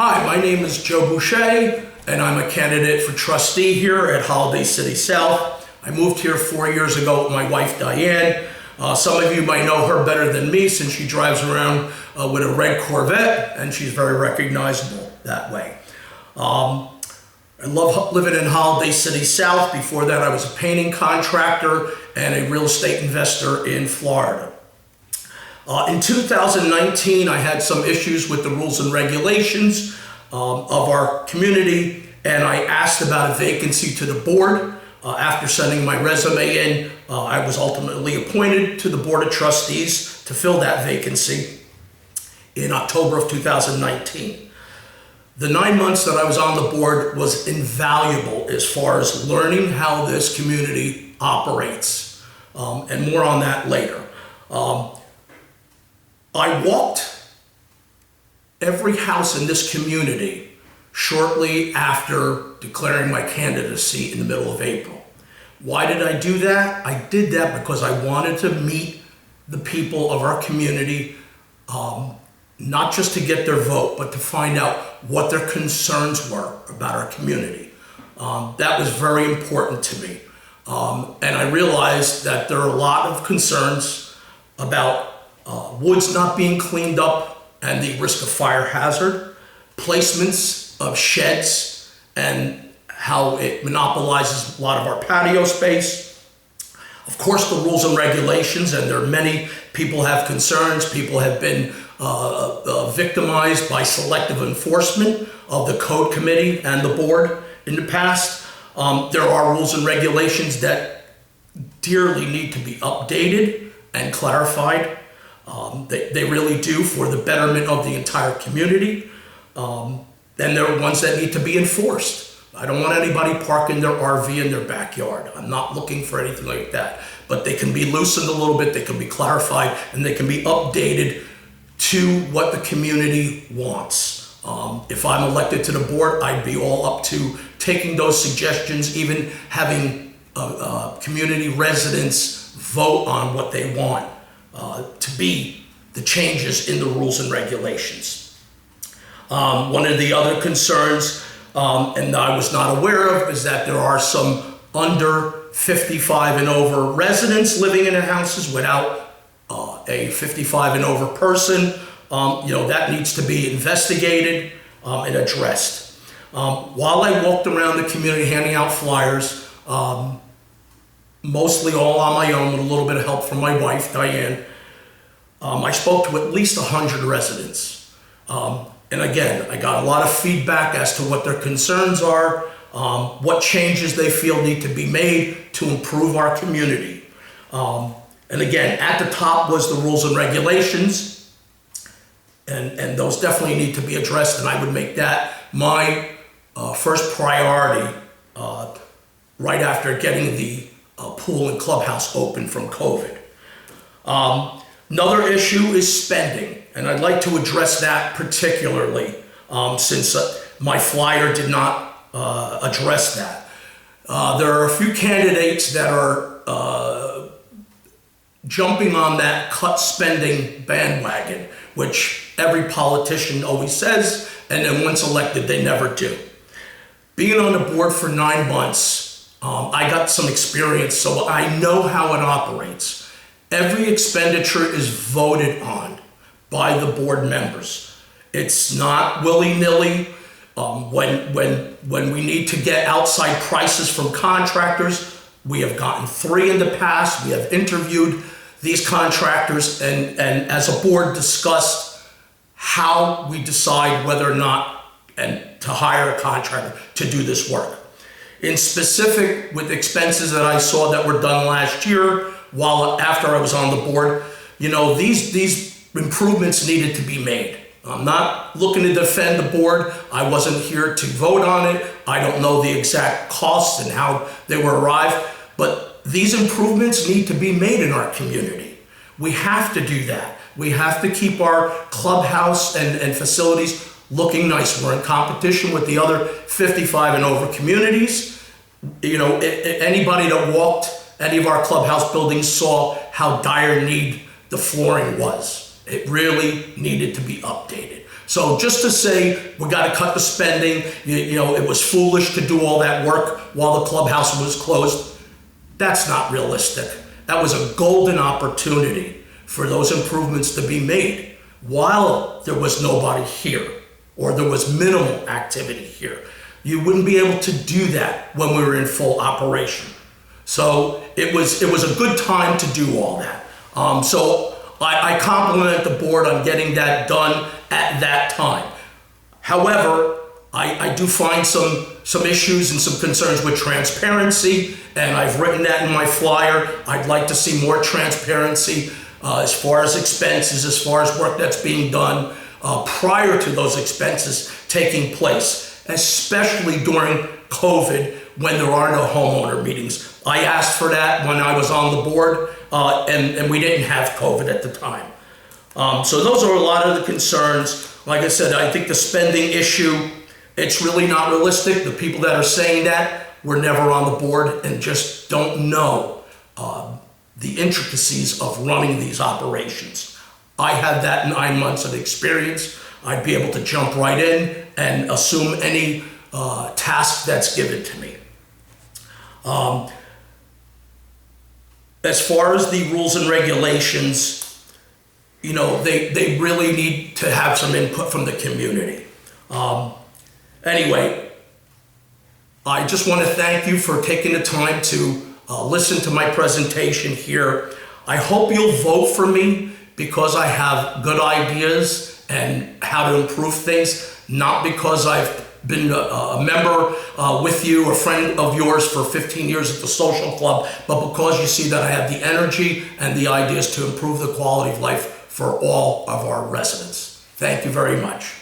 Hi, my name is Joe Bushey, and I'm a candidate for trustee here at Holiday City South. I moved here 4 years ago with my wife, Diane. Some of you might know her better than me since she drives around with a red Corvette, and she's very recognizable that way. I love living in Holiday City South. Before that, I was a painting contractor and a real estate investor in Florida. In 2019, I had some issues with the rules and regulations of our community, and I asked about a vacancy to the board. After sending my resume in, I was ultimately appointed to the Board of Trustees to fill that vacancy in October of 2019. The 9 months that I was on the board was invaluable as far as learning how this community operates, and more on that later. I walked every house in this community shortly after declaring my candidacy in the middle of April. Why did I do that? I did that because I wanted to meet the people of our community, not just to get their vote, but to find out what their concerns were about our community. That was very important to me. And I realized that there are a lot of concerns about woods not being cleaned up and the risk of fire hazard, placements of sheds and how it monopolizes a lot of our patio space. Of course, the rules and regulations, and there are many people have concerns. People have been victimized by selective enforcement of the code committee and the board in the past. There are rules and regulations that dearly need to be updated and clarified. They really do, for the betterment of the entire community. And there are ones that need to be enforced. I don't want anybody parking their RV in their backyard. I'm not looking for anything like that. But they can be loosened a little bit, they can be clarified, and they can be updated to what the community wants. If I'm elected to the board, I'd be all up to taking those suggestions, even having community residents vote on what they want to be the changes in the rules and regulations. One of the other concerns, and I was not aware of, is that there are some under 55 and over residents living in their houses without a 55 and over person. That needs to be investigated and addressed. While I walked around the community handing out flyers, mostly all on my own with a little bit of help from my wife, Diane, I spoke to at least 100 residents. And again, I got a lot of feedback as to what their concerns are, what changes they feel need to be made to improve our community. And again, at the top was the rules and regulations, and those definitely need to be addressed, and I would make that my first priority right after getting the pool and clubhouse open from COVID. Another issue is spending, and I'd like to address that particularly since my flyer did not address that. There are a few candidates that are jumping on that cut spending bandwagon, which every politician always says, and then once elected, they never do. Being on the board for 9 months, I got some experience, so I know how it operates. Every expenditure is voted on by the board members. It's not willy-nilly. When we need to get outside prices from contractors, we have gotten 3 in the past. We have interviewed these contractors and as a board discussed how we decide whether or not to hire a contractor to do this work. In specific, with expenses that I saw that were done last year, after I was on the board, these improvements needed to be made. I'm not looking to defend the board. I wasn't here to vote on it. I don't know the exact costs and how they were arrived, but these improvements need to be made in our community. We have to do that. We have to keep our clubhouse and facilities looking nice. We're in competition with the other 55 and over communities. Anybody that walked any of our clubhouse buildings saw how dire need the flooring was. It really needed to be updated. So just to say we got to cut the spending, you know, it was foolish to do all that work while the clubhouse was closed, that's not realistic. That was a golden opportunity for those improvements to be made while there was nobody here or there was minimal activity here. You wouldn't be able to do that when we were in full operation. So it was a good time to do all that. So I compliment the board on getting that done at that time. However, I do find some issues and some concerns with transparency, and I've written that in my flyer. I'd like to see more transparency as far as expenses, as far as work that's being done prior to those expenses taking place, especially during COVID when there are no homeowner meetings. I asked for that when I was on the board, and we didn't have COVID at the time. So those are a lot of the concerns. Like I said, I think the spending issue, it's really not realistic. The people that are saying that were never on the board and just don't know the intricacies of running these operations. I had that 9 months of experience. I'd be able to jump right in and assume any task that's given to me. As far as the rules and regulations, you know, they really need to have some input from the community. Anyway, I just want to thank you for taking the time to listen to my presentation here. I hope you'll vote for me because I have good ideas and how to improve things, not because I've been a member with you, a friend of yours for 15 years at the social club, but because you see that I have the energy and the ideas to improve the quality of life for all of our residents. Thank you very much.